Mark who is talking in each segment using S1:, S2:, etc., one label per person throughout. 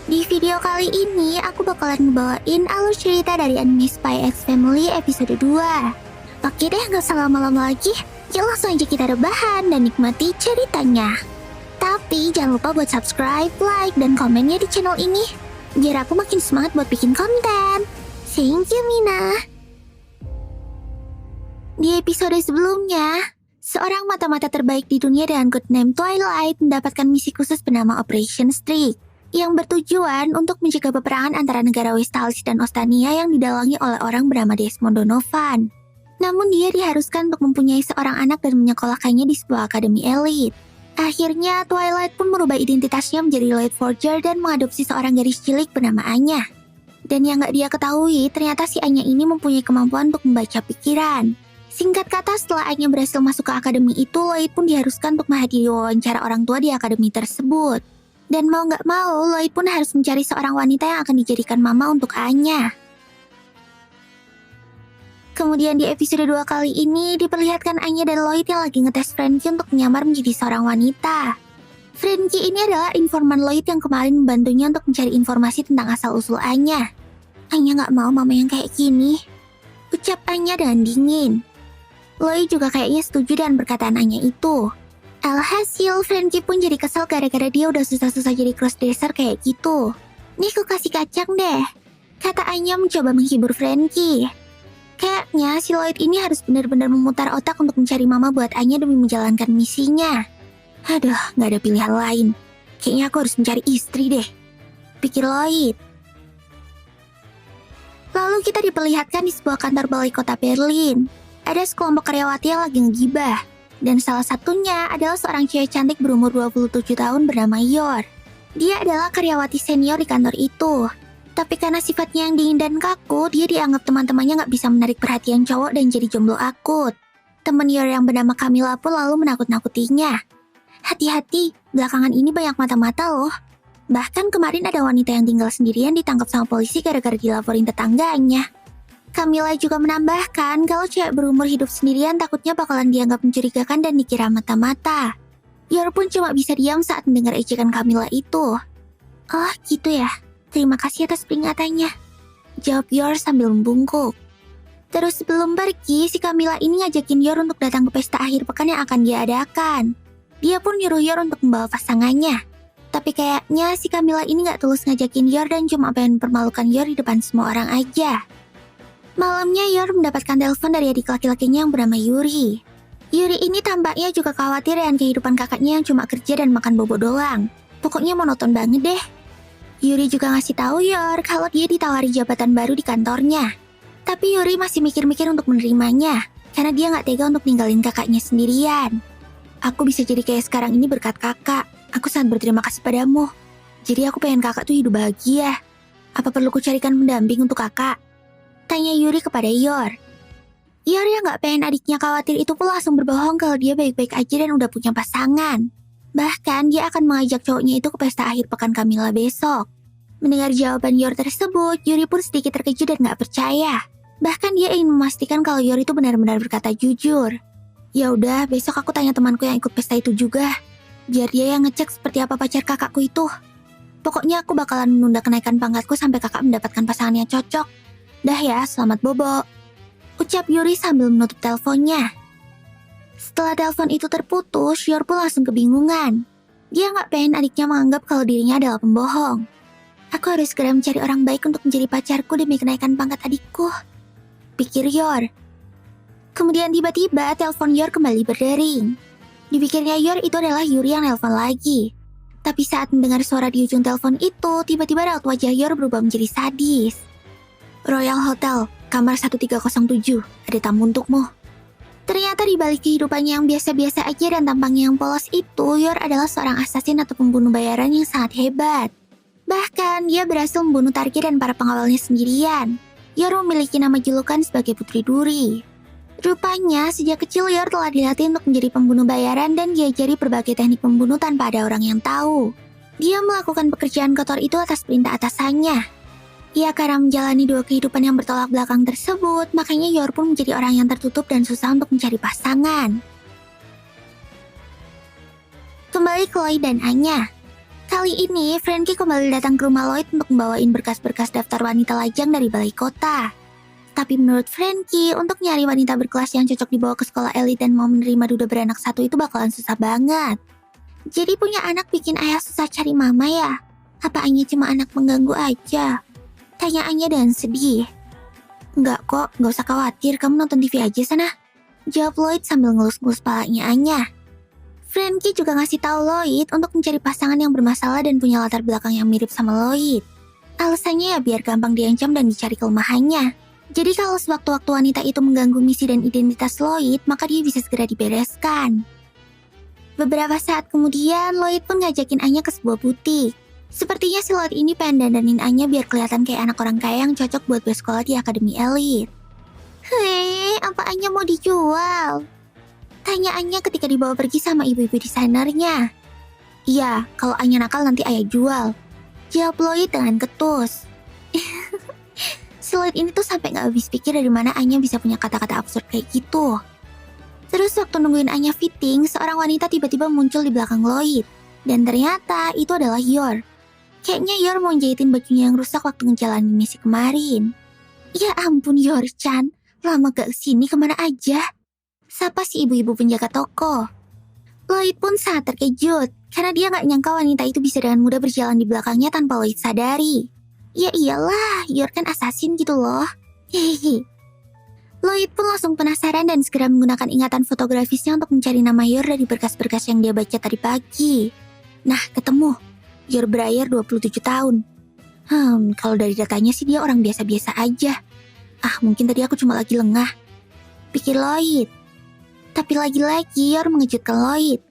S1: Di video kali ini, aku bakalan ngebawain alur cerita dari anime Spy X Family episode 2. Oke deh, gak usah lama-lama lagi. Yuk langsung aja kita rebahan dan nikmati ceritanya. Tapi jangan lupa buat subscribe, like, dan komennya di channel ini. Biar aku makin semangat buat bikin konten. Thank you, Mina. Di episode sebelumnya, seorang mata-mata terbaik di dunia dengan good name Twilight mendapatkan misi khusus bernama Operation Streak, yang bertujuan untuk mencegah peperangan antara negara Westalis dan Ostania yang didalangi oleh orang bernama Desmond Donovan. Namun dia diharuskan untuk mempunyai seorang anak dan menyekolahkannya di sebuah akademi elit. Akhirnya, Twilight pun merubah identitasnya menjadi Light Forger dan mengadopsi seorang gadis cilik bernama Anya. Dan yang gak dia ketahui, ternyata si Anya ini mempunyai kemampuan untuk membaca pikiran. Singkat kata, setelah Anya berhasil masuk ke akademi itu, Lloyd pun diharuskan untuk menghadiri wawancara orang tua di akademi tersebut. Dan mau gak mau, Lloyd pun harus mencari seorang wanita yang akan dijadikan mama untuk Anya. Kemudian di episode 2 kali ini, diperlihatkan Anya dan Lloyd yang lagi ngetes Frankie untuk menyamar menjadi seorang wanita. Frankie ini adalah informan Lloyd yang kemarin membantunya untuk mencari informasi tentang asal-usul Anya. Anya gak mau mama yang kayak gini, ucap Anya dengan dingin. Lloyd juga kayaknya setuju dengan perkataan Anya itu. Alhasil, Frankie pun jadi kesal gara-gara dia udah susah-susah jadi crossdresser kayak gitu. Nih aku kasih kacang deh, kata Anya mencoba menghibur Frankie. Kayaknya si Lloyd ini harus benar-benar memutar otak untuk mencari mama buat Anya demi menjalankan misinya. Aduh, gak ada pilihan lain. Kayaknya aku harus mencari istri deh, pikir Lloyd. Lalu kita diperlihatkan di sebuah kantor balai kota Berlin. Ada sekelompok karyawati yang lagi ngegibah. Dan salah satunya adalah seorang cewek cantik berumur 27 tahun bernama Yor. Dia adalah karyawati senior di kantor itu. Tapi karena sifatnya yang dingin dan kaku, dia dianggap teman-temannya gak bisa menarik perhatian cowok dan jadi jomblo akut. Temen Yor yang bernama Camilla pun lalu menakut-nakutinya. Hati-hati, belakangan ini banyak mata-mata loh. Bahkan kemarin ada wanita yang tinggal sendirian ditangkap sama polisi gara-gara dilaporin tetangganya. Camilla juga menambahkan kalau cewek berumur hidup sendirian takutnya bakalan dianggap mencurigakan dan dikira mata-mata. Yor pun cuma bisa diam saat mendengar ejekan Camilla itu. Oh gitu ya, terima kasih atas peringatannya, jawab Yor sambil membungkuk. Terus sebelum pergi, si Camilla ini ngajakin Yor untuk datang ke pesta akhir pekan yang akan dia adakan. Dia pun nyuruh Yor untuk membawa pasangannya. Tapi kayaknya si Camilla ini gak tulus ngajakin Yor dan cuma pengen mempermalukan Yor di depan semua orang aja. Malamnya Yor mendapatkan telepon dari adik laki-lakinya yang bernama Yuri. Yuri ini tampaknya juga khawatir dengan kehidupan kakaknya yang cuma kerja dan makan bobo doang. Pokoknya monoton banget deh. Yuri juga ngasih tahu Yor kalau dia ditawari jabatan baru di kantornya. Tapi Yuri masih mikir-mikir untuk menerimanya, karena dia gak tega untuk ninggalin kakaknya sendirian. Aku bisa jadi kayak sekarang ini berkat kakak. Aku sangat berterima kasih padamu. Jadi aku pengen kakak tuh hidup bahagia. Apa perlu kucarikan pendamping untuk kakak? Tanya Yuri kepada Yor. Yor yang gak pengen adiknya khawatir itu pun langsung berbohong kalau dia baik-baik aja dan udah punya pasangan. Bahkan dia akan mengajak cowoknya itu ke pesta akhir pekan Camilla besok. Mendengar jawaban Yor tersebut, Yuri pun sedikit terkejut dan gak percaya. Bahkan dia ingin memastikan kalau Yor itu benar-benar berkata jujur. Ya udah, besok aku tanya temanku yang ikut pesta itu juga. Biar dia yang ngecek seperti apa pacar kakakku itu. Pokoknya aku bakalan menunda kenaikan pangkatku sampai kakak mendapatkan pasangan yang cocok. Dah ya, selamat bobo, ucap Yuri sambil menutup teleponnya. Setelah telepon itu terputus, Yor pun langsung kebingungan. Dia gak pengen adiknya menganggap kalau dirinya adalah pembohong. Aku harus segera mencari orang baik untuk menjadi pacarku demi kenaikan pangkat adikku, pikir Yor. Kemudian tiba-tiba telepon Yor kembali berdering. Dipikirnya Yor itu adalah Yuri yang nelpon lagi. Tapi saat mendengar suara di ujung telepon itu, tiba-tiba raut wajah Yor berubah menjadi sadis. Royal Hotel, kamar 1307, ada tamu untukmu. Ternyata di balik kehidupannya yang biasa-biasa aja dan tampangnya yang polos itu, Yor adalah seorang asasin atau pembunuh bayaran yang sangat hebat. Bahkan, dia berhasil membunuh target dan para pengawalnya sendirian. Yor memiliki nama julukan sebagai Putri Duri. Rupanya, sejak kecil Yor telah dilatih untuk menjadi pembunuh bayaran dan diajari berbagai teknik membunuh tanpa ada orang yang tahu. Dia melakukan pekerjaan kotor itu atas perintah atasannya. Ya, karena menjalani dua kehidupan yang bertolak belakang tersebut, makanya Yor pun menjadi orang yang tertutup dan susah untuk mencari pasangan. Kembali ke Lloyd dan Anya. Kali ini, Frankie kembali datang ke rumah Lloyd untuk membawain berkas-berkas daftar wanita lajang dari balai kota. Tapi menurut Frankie, untuk nyari wanita berkelas yang cocok dibawa ke sekolah elit dan mau menerima duda beranak satu itu bakalan susah banget. Jadi punya anak bikin ayah susah cari mama ya? Apa Anya cuma anak mengganggu aja? Tanya Anya dengan sedih. Enggak kok, gak usah khawatir, kamu nonton TV aja sana. Jawab Lloyd sambil ngelus-ngelus palanya Anya. Frankie juga ngasih tahu Lloyd untuk mencari pasangan yang bermasalah dan punya latar belakang yang mirip sama Lloyd. Alasannya ya biar gampang diancam dan dicari kelemahannya. Jadi kalau sewaktu-waktu wanita itu mengganggu misi dan identitas Lloyd, maka dia bisa segera dibereskan. Beberapa saat kemudian, Lloyd pun ngajakin Anya ke sebuah butik. Sepertinya si Lloyd ini pengen dandanin Anya biar kelihatan kayak anak orang kaya yang cocok buat bersekolah di akademi elit. Hei, apa Anya mau dijual? Tanya Anya ketika dibawa pergi sama ibu-ibu desainernya. Iya, kalau Anya nakal nanti ayah jual. Jawab Lloyd dengan ketus. Si Lloyd ini tuh sampai gak habis pikir dari mana Anya bisa punya kata-kata absurd kayak gitu. Terus waktu nungguin Anya fitting, seorang wanita tiba-tiba muncul di belakang Lloyd. Dan ternyata itu adalah Yor. Kayaknya Yor mau jahitin bajunya yang rusak waktu ngejalanin misi kemarin. Ya ampun Yor-chan, lama gak kesini kemana aja? Sapa si ibu-ibu penjaga toko. Lloyd pun sangat terkejut, karena dia gak nyangka wanita itu bisa dengan mudah berjalan di belakangnya tanpa Lloyd sadari. Ya iyalah, Yor kan assassin gitu loh. Hehehe. Lloyd pun langsung penasaran dan segera menggunakan ingatan fotografisnya untuk mencari nama Yor dari berkas-berkas yang dia baca tadi pagi. Nah, ketemu. Yor Breyer 27 tahun. Kalau dari datanya sih dia orang biasa-biasa aja. Mungkin tadi aku cuma lagi lengah. Pikir Lloyd. Tapi lagi-lagi Yor mengejutkan Lloyd.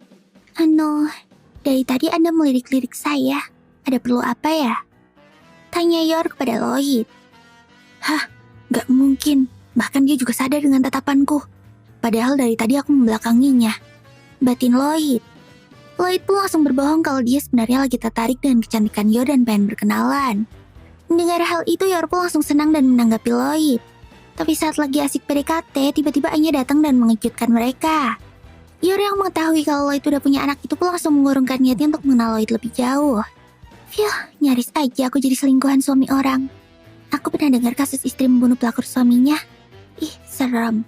S1: Dari tadi Anda melirik-lirik saya. Ada perlu apa ya? Tanya Yor kepada Lloyd. Gak mungkin. Bahkan dia juga sadar dengan tatapanku. Padahal dari tadi aku membelakanginya. Batin Lloyd. Lloyd pun langsung berbohong kalau dia sebenarnya lagi tertarik dengan kecantikan Yor dan pengen berkenalan. Mendengar hal itu Yor pun langsung senang dan menanggapi Lloyd. Tapi saat lagi asik PDKT, tiba-tiba Anya datang dan mengejutkan mereka. Yor yang mengetahui kalau Lloyd udah punya anak itu pun langsung mengurungkan niatnya untuk mengenal Lloyd lebih jauh. Nyaris aja aku jadi selingkuhan suami orang. Aku pernah dengar kasus istri membunuh pelakor suaminya. Serem.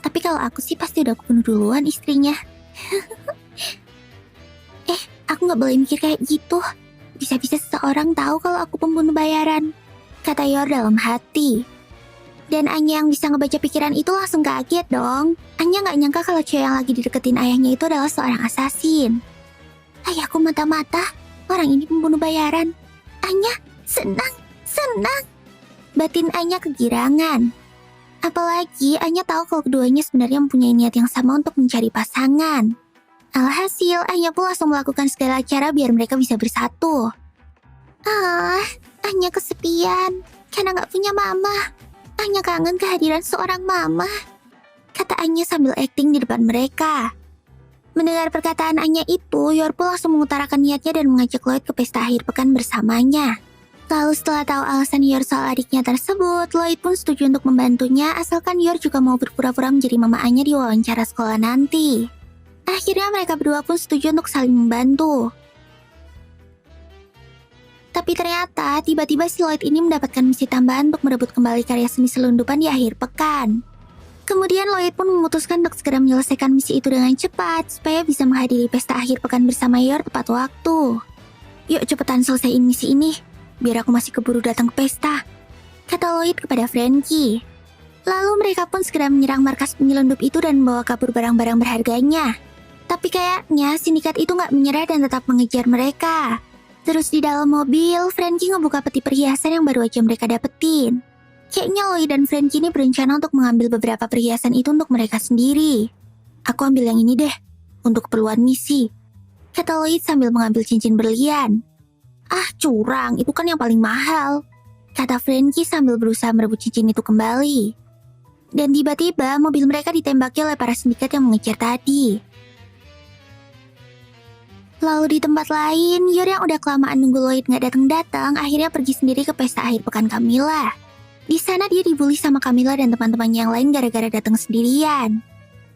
S1: Tapi kalau aku sih pasti udah aku bunuh duluan istrinya. Aku gak boleh mikir kayak gitu. Bisa-bisa seseorang tahu kalau aku pembunuh bayaran. Kata Yor dalam hati. Dan Anya yang bisa ngebaca pikiran itu langsung kaget dong. Anya gak nyangka kalau cewek yang lagi dideketin ayahnya itu adalah seorang asasin. Ayahku mata-mata, orang ini pembunuh bayaran. Anya, senang. Batin Anya kegirangan. Apalagi Anya tahu kalau keduanya sebenarnya mempunyai niat yang sama untuk mencari pasangan. Alhasil, Anya pun langsung melakukan segala cara biar mereka bisa bersatu. Anya kesepian, karena gak punya mama. Anya kangen kehadiran seorang mama. Kata Anya sambil akting di depan mereka. Mendengar perkataan Anya itu, Yor pun langsung mengutarakan niatnya dan mengajak Lloyd ke pesta akhir pekan bersamanya. Lalu setelah tahu alasan Yor soal adiknya tersebut, Lloyd pun setuju untuk membantunya asalkan Yor juga mau berpura-pura menjadi mama Anya di wawancara sekolah nanti. Akhirnya mereka berdua pun setuju untuk saling membantu. Tapi ternyata tiba-tiba si Lloyd ini mendapatkan misi tambahan untuk merebut kembali karya seni selundupan di akhir pekan. Kemudian Lloyd pun memutuskan untuk segera menyelesaikan misi itu dengan cepat supaya bisa menghadiri pesta akhir pekan bersama Yor tepat waktu. Yuk cepetan selesaiin misi ini, biar aku masih keburu datang ke pesta. Kata Lloyd kepada Frankie. Lalu mereka pun segera menyerang markas penyelundup itu dan membawa kabur barang-barang berharganya. Tapi kayaknya sindikat itu gak menyerah dan tetap mengejar mereka. Terus di dalam mobil, Frankie ngebuka peti perhiasan yang baru aja mereka dapetin. Kayaknya Lloyd dan Frankie ini berencana untuk mengambil beberapa perhiasan itu untuk mereka sendiri. Aku ambil yang ini deh, untuk keperluan misi. Kata Lloyd sambil mengambil cincin berlian. Curang, itu kan yang paling mahal. Kata Frankie sambil berusaha merebut cincin itu kembali. Dan tiba-tiba mobil mereka ditembaki oleh para sindikat yang mengejar tadi. Lalu di tempat lain, Yor yang udah kelamaan nunggu Lloyd gak datang-datang akhirnya pergi sendiri ke pesta akhir pekan Camilla. Di sana dia dibully sama Camilla dan teman-temannya yang lain gara-gara datang sendirian.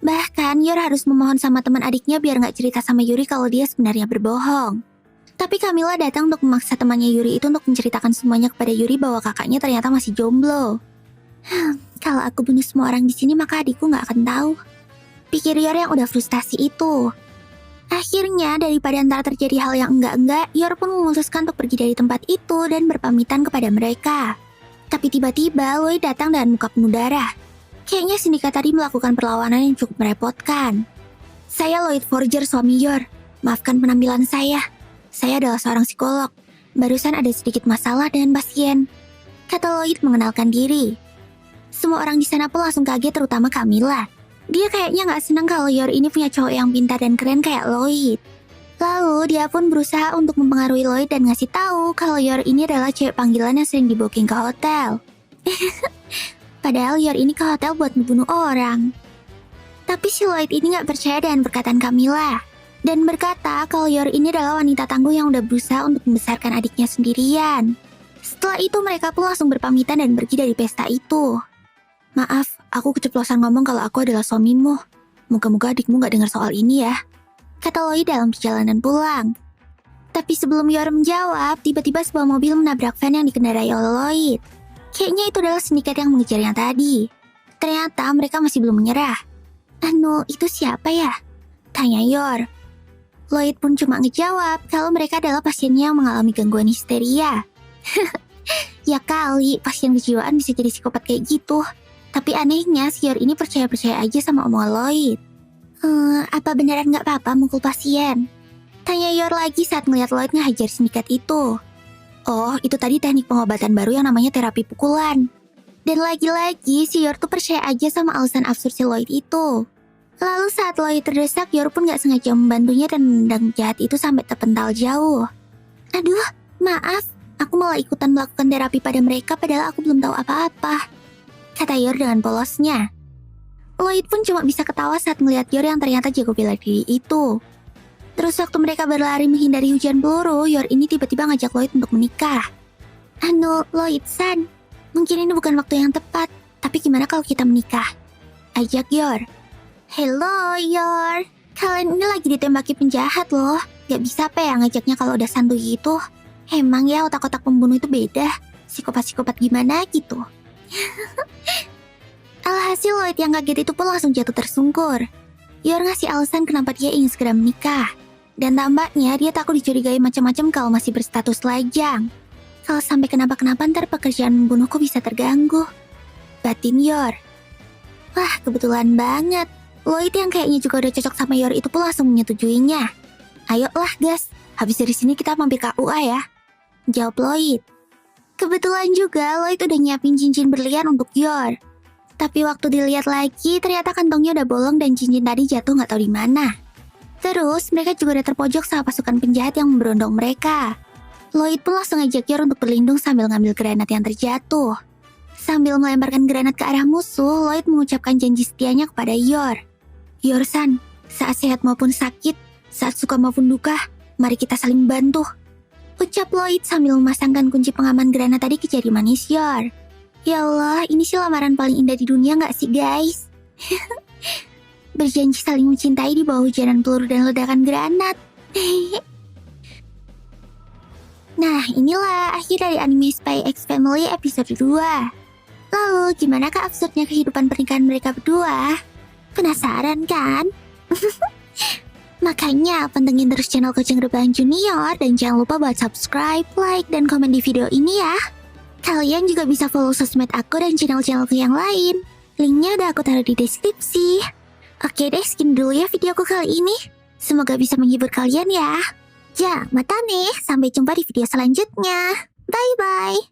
S1: Bahkan Yor harus memohon sama teman adiknya biar gak cerita sama Yuri kalau dia sebenarnya berbohong. Tapi Camilla datang untuk memaksa temannya Yuri itu untuk menceritakan semuanya kepada Yuri bahwa kakaknya ternyata masih jomblo. Kalau aku bunuh semua orang di sini maka adikku nggak akan tahu. Pikir Yor yang udah frustasi itu. Akhirnya daripada ntar terjadi hal yang enggak-enggak, Yor pun memutuskan untuk pergi dari tempat itu dan berpamitan kepada mereka. Tapi tiba-tiba Lloyd datang dengan muka penuh darah. Kayaknya sindikat tadi melakukan perlawanan yang cukup merepotkan. Saya Lloyd Forger, suami Yor. Maafkan penampilan saya. Saya adalah seorang psikolog. Barusan ada sedikit masalah dengan pasien, kata Lloyd mengenalkan diri. Semua orang di sana pun langsung kaget, terutama Camilla. Dia kayaknya gak senang kalau Yor ini punya cowok yang pintar dan keren kayak Lloyd. Lalu dia pun berusaha untuk mempengaruhi Lloyd dan ngasih tahu kalau Yor ini adalah cewek panggilan yang sering di-booking ke hotel. Padahal Yor ini ke hotel buat membunuh orang. Tapi si Lloyd ini gak percaya dengan perkataan Camilla dan berkata kalau Yor ini adalah wanita tangguh yang udah berusaha untuk membesarkan adiknya sendirian. Setelah itu mereka pun langsung berpamitan dan pergi dari pesta itu. Maaf, aku keceplosan ngomong kalau aku adalah suamimu. Moga-moga adikmu gak dengar soal ini ya, kata Lloyd dalam perjalanan pulang. Tapi sebelum Yor menjawab, tiba-tiba sebuah mobil menabrak van yang dikendarai oleh Lloyd. Kayaknya itu adalah sindikat yang mengejarnya tadi. Ternyata mereka masih belum menyerah. Anu, itu siapa ya? Tanya Yor. Lloyd pun cuma ngejawab kalau mereka adalah pasiennya yang mengalami gangguan histeria. Ya kali, pasien kejiwaan bisa jadi psikopat kayak gitu. Tapi anehnya si Yor ini percaya-percaya aja sama omongan Lloyd. Apa beneran gak apa-apa mukul pasien? Tanya Yor lagi saat ngeliat Lloyd ngehajar sindikat itu. Oh, itu tadi teknik pengobatan baru yang namanya terapi pukulan. Dan lagi-lagi si Yor tuh percaya aja sama alasan absurd si Lloyd itu. Lalu saat Lloyd terdesak, Yor pun gak sengaja membantunya dan menendang jahat itu sampai terpental jauh. Aduh, maaf, aku malah ikutan melakukan terapi pada mereka padahal aku belum tahu apa-apa, kata Yor dengan polosnya. Lloyd pun cuma bisa ketawa saat melihat Yor yang ternyata jago bela diri itu. Terus waktu mereka berlari menghindari hujan peluru, Yor ini tiba-tiba ngajak Lloyd untuk menikah. Anu, Lloyd-san, mungkin ini bukan waktu yang tepat, tapi gimana kalau kita menikah? Ajak Yor. Hello, Yor. Kalian ini lagi ditembaki penjahat loh. Gak bisa apa ya ngajaknya kalau udah santuy gitu. Emang ya otak-otak pembunuh itu beda. Psikopat-psikopat gimana gitu. Alhasil Lloyd yang kaget itu pun langsung jatuh tersungkur. Yor ngasih alasan kenapa dia ingin segera menikah. Dan tampaknya dia takut dicurigai macam-macam kalau masih berstatus lajang. Kalau sampai kenapa-kenapa ntar pekerjaan membunuhku bisa terganggu, batin Yor. Wah, kebetulan banget. Lloyd yang kayaknya juga udah cocok sama Yor itu pun langsung menyetujuinya. Ayolah gas, habis dari sini kita mampir ke UA ya, jawab Lloyd. Kebetulan juga Lloyd udah nyiapin cincin berlian untuk Yor. Tapi waktu dilihat lagi, ternyata kantongnya udah bolong dan cincin tadi jatuh nggak tahu di mana. Terus mereka juga udah terpojok sama pasukan penjahat yang memberondong mereka. Lloyd pun langsung ngajak Yor untuk berlindung sambil ngambil granat yang terjatuh. Sambil melemparkan granat ke arah musuh, Lloyd mengucapkan janji setianya kepada Yor. Yor-san, saat sehat maupun sakit, saat suka maupun duka, mari kita saling bantu, ucap Lloyd sambil memasangkan kunci pengaman granat tadi ke jari manis Yor. Ya Allah, ini sih lamaran paling indah di dunia gak sih guys? Berjanji saling mencintai di bawah hujanan peluru dan ledakan granat. Nah, inilah akhir dari anime Spy X Family episode 2. Lalu, gimana kah absurdnya kehidupan pernikahan mereka berdua? Penasaran kan? Makanya pantengin terus channel Kucing Rebahan Junior dan jangan lupa buat subscribe, like, dan komen di video ini ya. Kalian juga bisa follow sosmed aku dan channel-channelku yang lain. Linknya udah aku taruh di deskripsi. Oke deh, sekian dulu ya videoku kali ini. Semoga bisa menghibur kalian ya. Ja, mata nih. Sampai jumpa di video selanjutnya. Bye-bye.